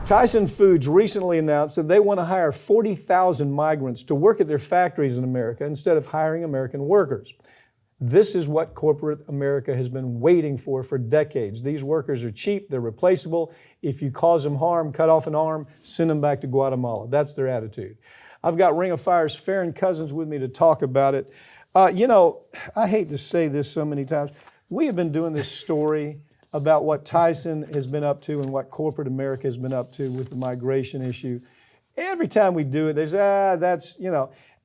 Tyson Foods recently announced that they want to hire 40,000 migrants to work at their factories in America instead of hiring American workers. This is what corporate America has been waiting for decades. These workers are cheap, they're replaceable. If you cause them harm, cut off an arm, send them back to Guatemala. That's their attitude. I've got Ring of Fire's Farron Cousins with me to talk about it. I hate to say this so many times. We have been doing this story about what Tyson has been up to and what corporate America has been up to with the migration issue. Every time we do it, there's,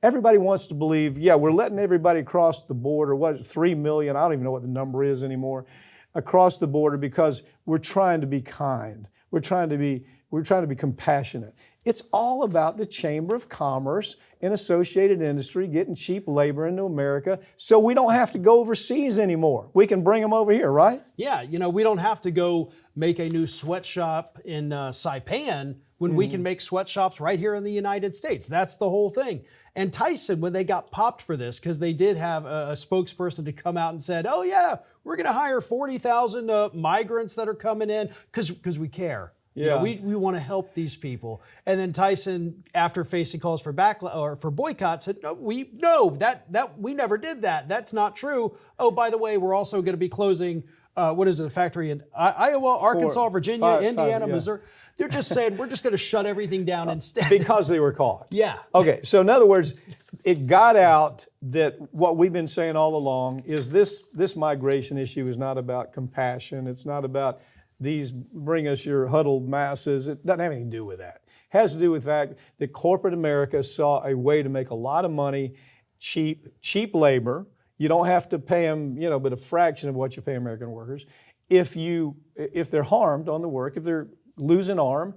everybody wants to believe, we're letting everybody cross the border, 3 million, I don't even know what the number is anymore, across the border because we're trying to be kind. We're trying to be compassionate. It's all about the Chamber of Commerce and associated industry getting cheap labor into America so we don't have to go overseas anymore. We can bring them over here, right? Yeah, we don't have to go make a new sweatshop in Saipan when we can make sweatshops right here in the United States. That's the whole thing. And Tyson, when they got popped for this, because they did have a spokesperson to come out and said, oh yeah, we're going to hire 40,000 migrants that are coming in because we care. Yeah. We want to help these people. And then Tyson, after facing calls for for boycott, said, we never did that. That's not true. Oh, by the way, we're also going to be closing, a factory in Iowa, Arkansas, Virginia, Indiana, Missouri. They're just saying, we're just going to shut everything down instead. Because they were caught. Yeah. Okay, so in other words, it got out that what we've been saying all along is this migration issue is not about compassion. It's not about these bring us your huddled masses. It doesn't have anything to do with that. It has to do with the fact that corporate America saw a way to make a lot of money, cheap labor. You don't have to pay them, but a fraction of what you pay American workers. If they're harmed on the work, if they're lose an arm,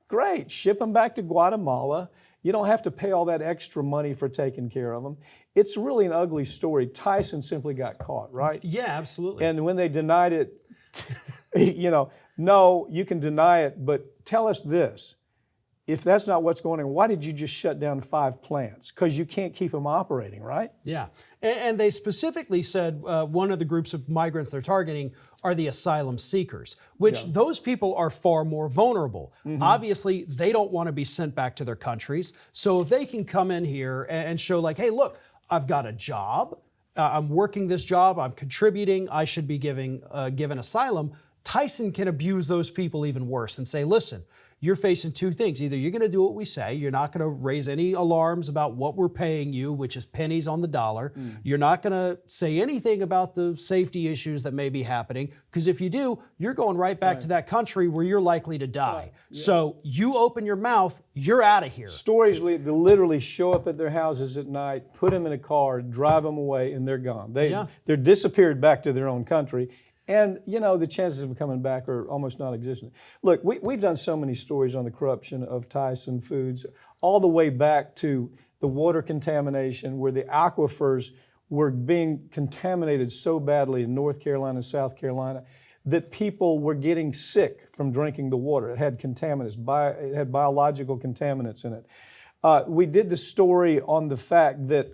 great, ship them back to Guatemala. You don't have to pay all that extra money for taking care of them. It's really an ugly story. Tyson simply got caught, right? Yeah, absolutely. And when they denied it, no, you can deny it, but tell us this. If that's not what's going on, why did you just shut down 5 plants? Because you can't keep them operating, right? Yeah. And they specifically said one of the groups of migrants they're targeting are the asylum seekers, which those people are far more vulnerable. Mm-hmm. Obviously, they don't want to be sent back to their countries. So if they can come in here and show like, hey, look, I've got a job. I'm working this job. I'm contributing. I should be given asylum. Tyson can abuse those people even worse and say, listen, you're facing 2 things. Either you're going to do what we say, you're not going to raise any alarms about what we're paying you, which is pennies on the dollar. You're not going to say anything about the safety issues that may be happening, because if you do, you're going right back to that country where you're likely to die. Right. Yeah. So you open your mouth, you're out of here. Stories they literally show up at their houses at night, put them in a car, drive them away, and they're gone. They're disappeared back to their own country. And, the chances of them coming back are almost non-existent. Look, we've done so many stories on the corruption of Tyson Foods, all the way back to the water contamination, where the aquifers were being contaminated so badly in North Carolina and South Carolina that people were getting sick from drinking the water. It had contaminants, it had biological contaminants in it. We did the story on the fact that,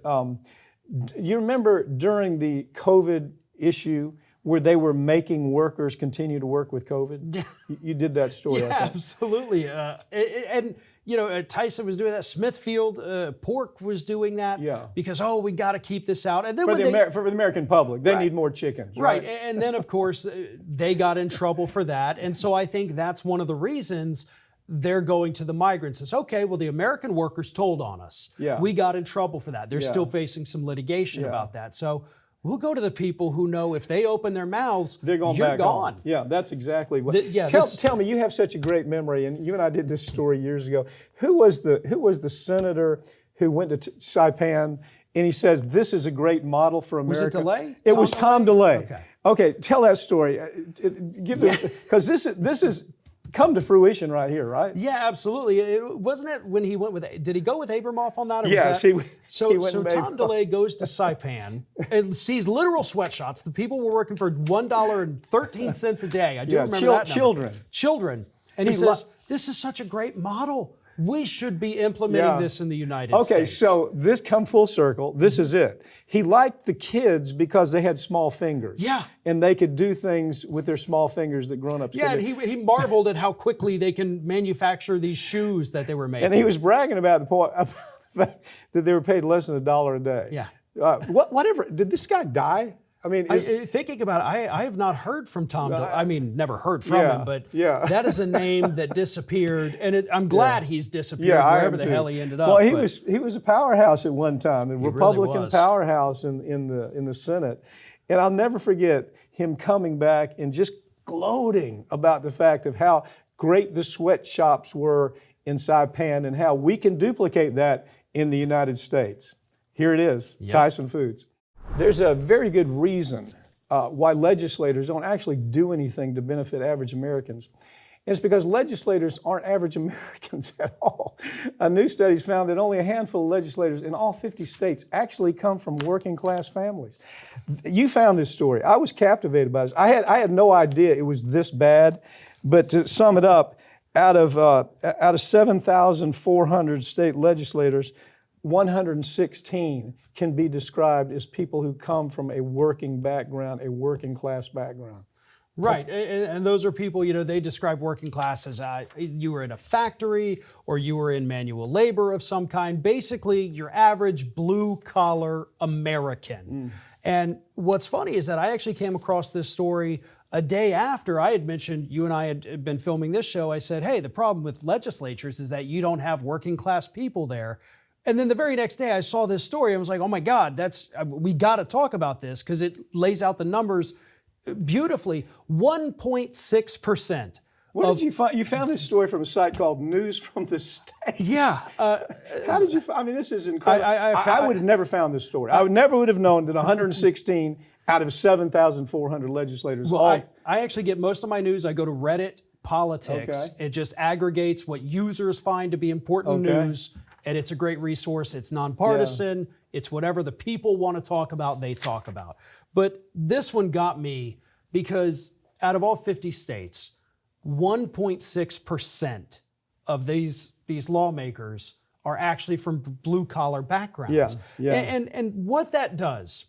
you remember during the COVID issue, where they were making workers continue to work with COVID? You did that story, I think. Absolutely. Tyson was doing that. Smithfield Pork was doing that. Yeah. Because, we got to keep this out. And then for the American public, they need more chickens. Right. And then, of course, they got in trouble for that. And so I think that's one of the reasons they're going to the migrants. It's okay, well, the American workers told on us. Yeah. We got in trouble for that. They're still facing some litigation about that. So we'll go to the people who know if they open their mouths, you're gone. Home. Yeah, that's exactly what. Tell me, you have such a great memory, and you and I did this story years ago. Who was the senator who went to Saipan and he says this is a great model for America? Was it DeLay? It was Tom DeLay. Okay, tell that story. Because this is come to fruition right here, right? Yeah, absolutely. Wasn't it when he went with? Did he go with Abramoff on that? Or yes, he went. So Tom DeLay goes to Saipan and sees literal sweatshops. The people were working for $1.13 a day. I do remember that number. Children. And he says, "This is such a great model. we should be implementing this in the United States. Okay, so this come full circle. This is it. He liked the kids because they had small fingers. Yeah. And they could do things with their small fingers that grown-ups Yeah, and couldn't. he marveled at how quickly they can manufacture these shoes that they were making. And he was bragging about the point about the fact that they were paid less than $1 a day. Yeah. Whatever. Did this guy die? I mean, Thinking about it, I have not heard from Tom. I mean, never heard from Yeah, him, but yeah. that is a name that disappeared, and I'm glad he's disappeared I am wherever the too. hell he ended up. Well, but- he was a powerhouse at one time, a Republican was. powerhouse in the Senate, and I'll never forget him coming back and just gloating about the fact of how great the sweatshops were in Saipan and how we can duplicate that in the United States. Here it is, Tyson Foods. There's a very good reason why legislators don't actually do anything to benefit average Americans. And it's because legislators aren't average Americans at all. New studies found that only a handful of legislators in all 50 states actually come from working class families. You found this story. I was captivated by this. I had no idea it was this bad, but to sum it up, out of 7,400 state legislators, 116 can be described as people who come from a working background, a working class background. Right, and those are people, they describe working class as you were in a factory or you were in manual labor of some kind, basically your average blue-collar American. And what's funny is that I actually came across this story a day after I had mentioned, you and I had been filming this show. I said, hey, the problem with legislatures is that you don't have working class people there. And then the very next day I saw this story. I was like, oh my God, we got to talk about this because it lays out the numbers beautifully. 1.6%. Where did you find? You found this story from a site called News from the States. Yeah. How did you find? I mean, this is incredible. I would have never found this story. I never would have known that 116 out of 7,400 legislators. Well, I actually get most of my news. I go to Reddit Politics. Okay. It just aggregates what users find to be important news. And it's a great resource. It's nonpartisan. It's whatever the people want to talk about, they talk about. But this one got me because out of all 50 states, 1.6% of these lawmakers are actually from blue-collar backgrounds. And what that does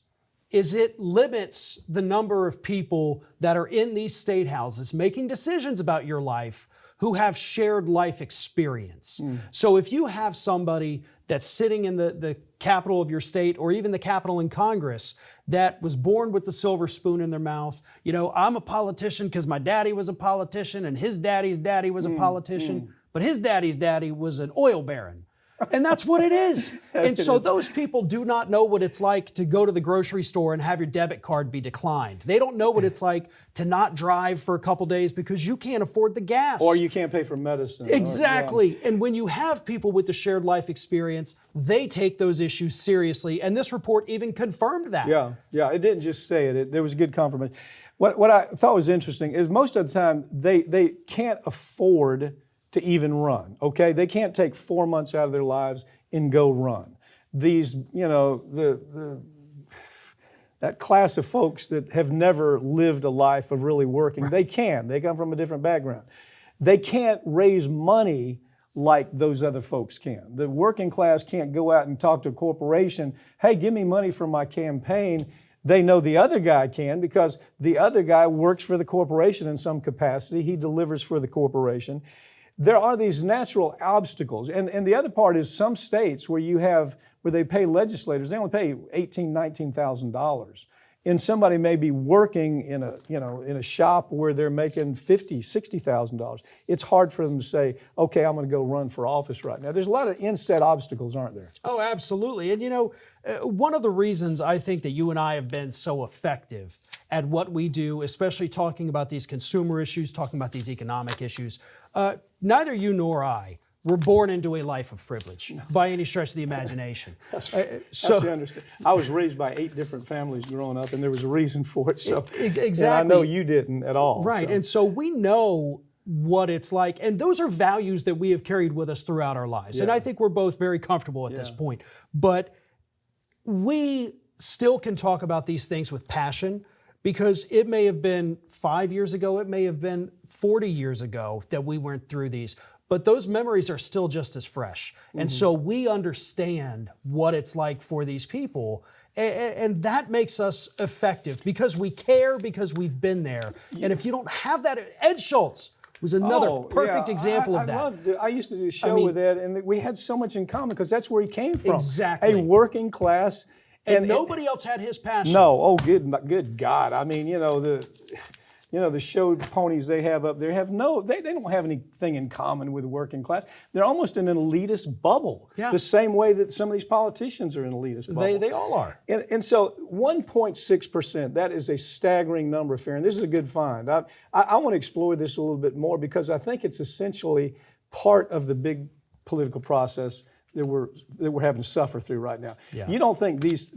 is it limits the number of people that are in these state houses making decisions about your life who have shared life experience. So if you have somebody that's sitting in the capital of your state or even the capital in Congress that was born with the silver spoon in their mouth, I'm a politician because my daddy was a politician and his daddy's daddy was a politician, but his daddy's daddy was an oil baron. And that's what it is. And so those people do not know what it's like to go to the grocery store and have your debit card be declined. They don't know what it's like to not drive for a couple days because you can't afford the gas. Or you can't pay for medicine. Exactly. And when you have people with the shared life experience, they take those issues seriously. And this report even confirmed that. Yeah. It didn't just say it. There was good confirmation. What I thought was interesting is most of the time they can't afford to even run, okay? They can't take 4 months out of their lives and go run. These, that class of folks that have never lived a life of really working, they can. They come from a different background. They can't raise money like those other folks can. The working class can't go out and talk to a corporation, hey, give me money for my campaign. They know the other guy can because the other guy works for the corporation in some capacity. He delivers for the corporation. There are these natural obstacles. And the other part is some states where they pay legislators, they only pay $18,000, $19,000. And somebody may be working in a shop where they're making $50,000, $60,000. It's hard for them to say, okay, I'm going to go run for office right now. There's a lot of inset obstacles, aren't there? Oh, absolutely. And one of the reasons I think that you and I have been so effective at what we do, especially talking about these consumer issues, talking about these economic issues, neither you nor I were born into a life of privilege by any stretch of the imagination. That's understand. I was raised by 8 different families growing up, and there was a reason for it. So exactly. And I know you didn't at all. Right, and so we know what it's like, and those are values that we have carried with us throughout our lives. And I think we're both very comfortable at this point. But we still can talk about these things with passion, because it may have been 5 years ago, it may have been 40 years ago that we went through these. but those memories are still just as fresh. And so we understand what it's like for these people. And that makes us effective because we care, because we've been there. And if you don't have that, Ed Schultz was another perfect example of that. I used to do a show with Ed, and we had so much in common because that's where he came from. Exactly. A working class. And nobody else had his passion. No, good God. I mean, the show ponies they have up there they don't have anything in common with the working class. They're almost in an elitist bubble. Yeah. The same way that some of these politicians are in an elitist bubble. They all are. And so 1.6%, that is a staggering number, Farron. This is a good find. I want to explore this a little bit more because I think it's essentially part of the big political process that we're having to suffer through right now. Yeah. You don't think these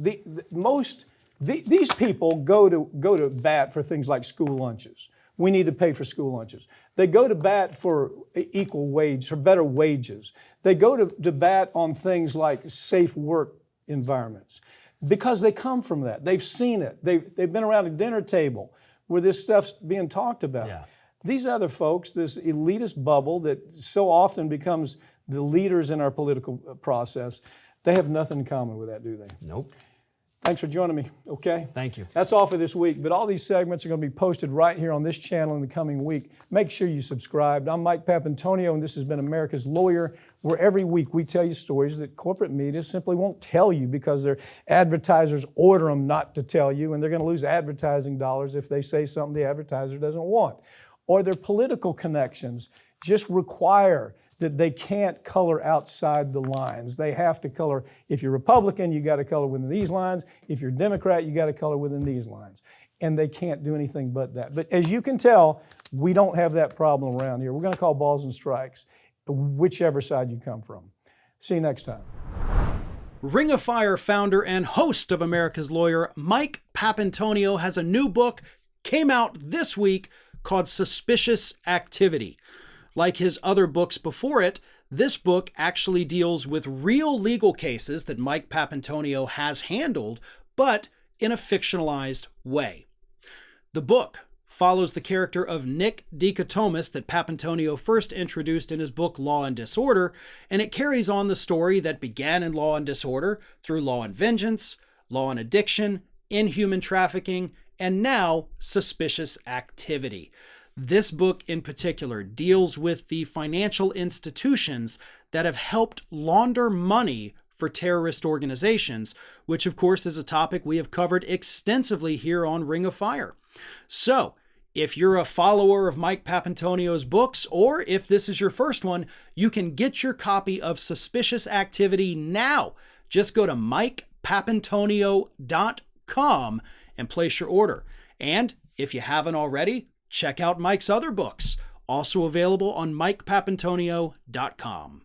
people go to bat for things like school lunches. We need to pay for school lunches. They go to bat for equal wage, for better wages. They go to bat on things like safe work environments because they come from that. They've seen it. They've been around a dinner table where this stuff's being talked about. Yeah. These other folks, this elitist bubble that so often becomes the leaders in our political process, they have nothing in common with that, do they? Nope. Thanks for joining me, okay? Thank you. That's all for this week, but all these segments are going to be posted right here on this channel in the coming week. Make sure you subscribe. I'm Mike Papantonio, and this has been America's Lawyer, where every week we tell you stories that corporate media simply won't tell you because their advertisers order them not to tell you, and they're going to lose advertising dollars if they say something the advertiser doesn't want. Or their political connections just require that they can't color outside the lines. They have to color. If you're Republican, you got to color within these lines. If you're Democrat, you got to color within these lines. And they can't do anything but that. But as you can tell, we don't have that problem around here. We're going to call balls and strikes, whichever side you come from. See you next time. Ring of Fire founder and host of America's Lawyer, Mike Papantonio, has a new book, came out this week, called Suspicious Activity. Like his other books before it, this book actually deals with real legal cases that Mike Papantonio has handled, but in a fictionalized way. The book follows the character of Nick Dichotomous that Papantonio first introduced in his book Law and Disorder, and it carries on the story that began in Law and Disorder through Law and Vengeance, Law and Addiction, Inhuman Trafficking, and now Suspicious Activity. This book in particular deals with the financial institutions that have helped launder money for terrorist organizations, which of course is a topic we have covered extensively here on Ring of Fire. So, if you're a follower of Mike Papantonio's books, or if this is your first one, you can get your copy of Suspicious Activity now. Just go to MikePapantonio.com and place your order. And if you haven't already, check out Mike's other books, also available on MikePapantonio.com.